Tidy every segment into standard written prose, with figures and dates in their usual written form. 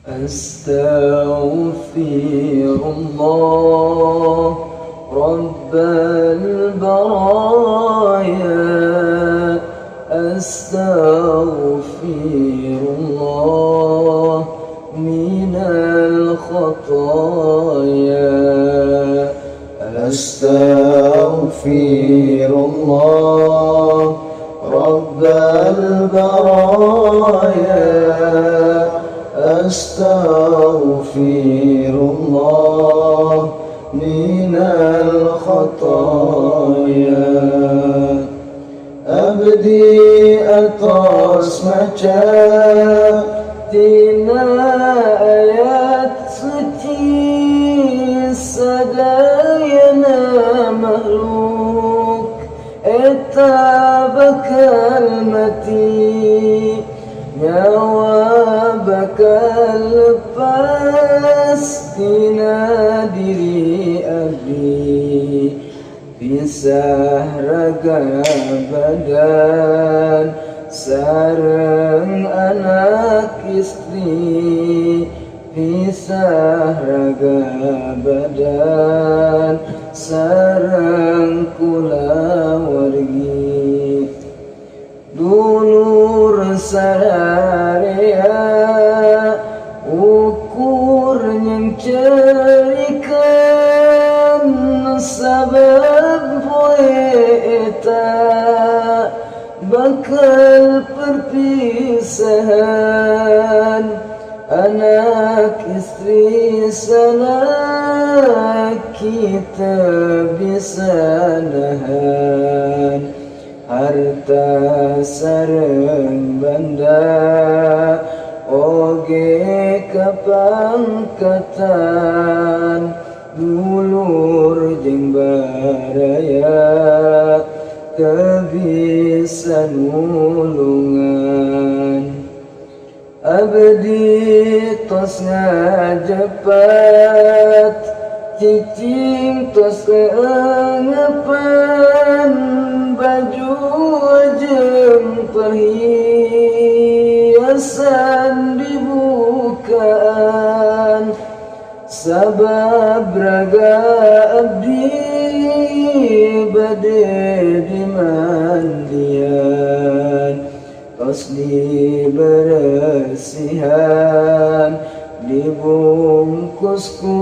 أستغفر الله رب البرايا أستغفر الله من الخطايا أستغفر الله رب البرايا أستغفر الله من الخطايا أبدي atas maca tina ayat suci sadayana makhluk eta bakal mati nyawa bakal lepas tina diri abdi pisah raga badan sareng anak istri pisah raga badan sareng kulawargi dulur sadaya ukur yang cerikan sabab poeta bakal perpisahan anak istri sana kita bisa nahan harta sareng banda oge kapangkatan dulur jeung baraya kebisa nulungan abdi tos ngajepat cicing tos ngeupan baju jeung perhiasan dibukaan sabab raga abdi bade dimandian tos diberesihan dibungkus ku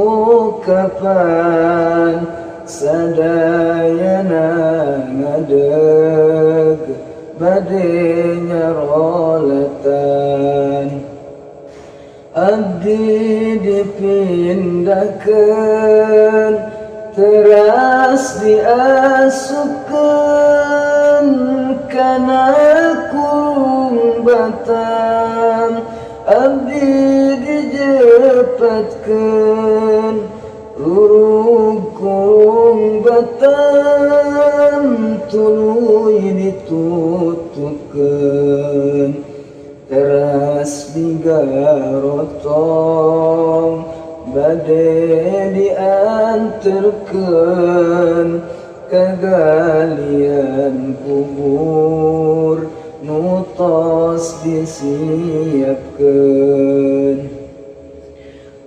kapan sadayana ngadeg bade nyarolatan abdi dipindahkeun teras diasupkeun kana kurung batam abdi dijepatkeun urung kurung batam tuluy ditutupkeun teras digarotong bade dianterkeun ka galian kubur nutos disiapkeun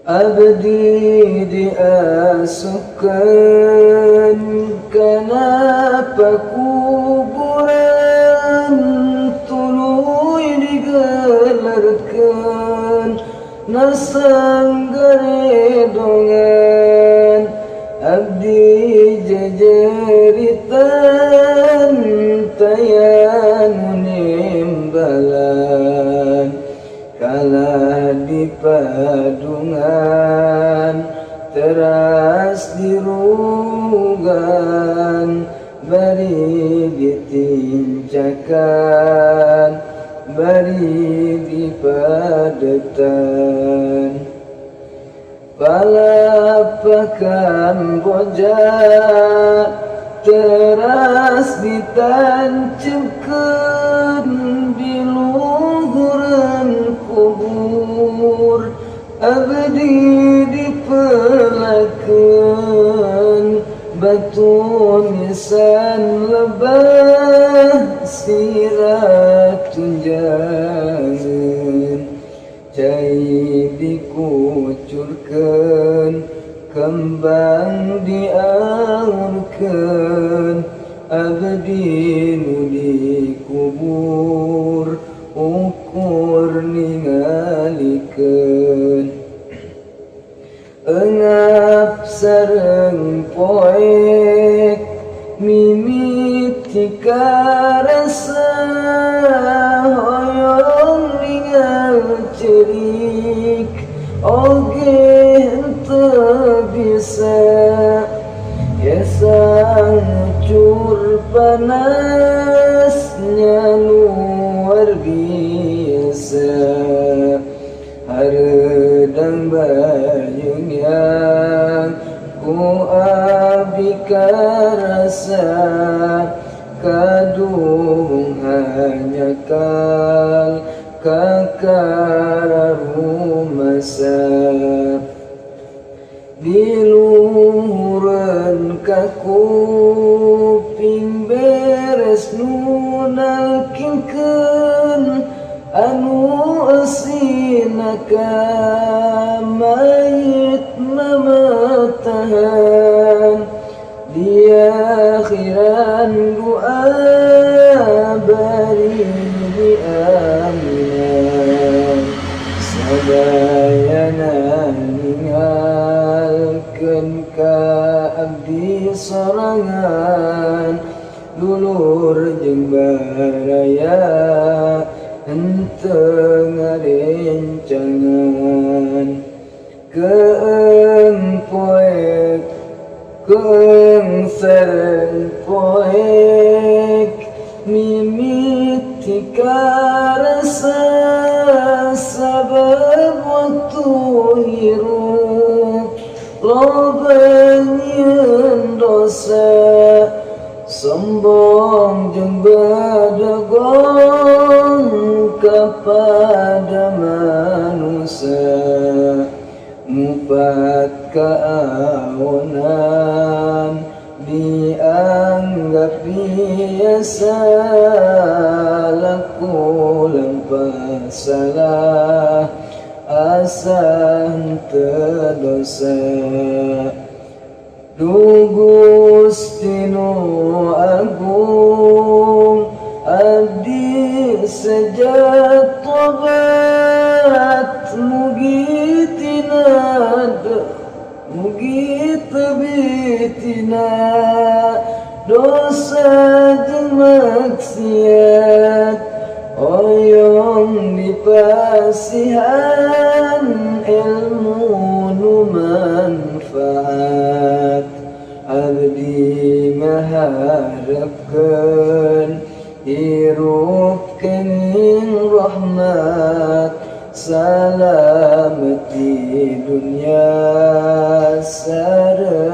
abdi diasupkeun kana pakuburan tuluy digelerkeun nasanggaredongan abdi jejeritan tayanu nimbalan kalah dipadungan teras dirugan bari ditincakan bari dipadetan palapakan boja teras ditancapkeun di luhureun kubur abdi dipelakeun batu nisan lebah sirat tunjangan cai dikucurkan, kembang diaurkan, abdi nu dikubur ukur ningalikeun. Engap sareng poek mimiti karasa, hoyong ningal cerik oge henteu bisa. Gesang cur panasnya luar biasa, hareudang bayung yang ku abdi karasa, kadung hanya kal kakara rumasa. Diluhureun ka kuping beres nu nalkingkeun, anu eusina ka mayit mamatahan. Di akhiran doa bari aminan, sadayana ningalkeun ka abdi sorangan, dulur jeung baraya henteu ngarencangan. Keung poek keung sareng poek mimiti karasa, sabab waktu hirup loba nyieun dosa. Sombong jeung badagong kepada manusia, mupat keawonan dianggap biasa, laku lampah salah asa henteu dosa. Du Gusti nu agung abdi sejatobat, mugi tebitina dosa jeung maksiat, oyong dipasihan ilmu nu manfaat. Abdi ngaharepkeun hirup kenging rahmat, salamet di dunia sareng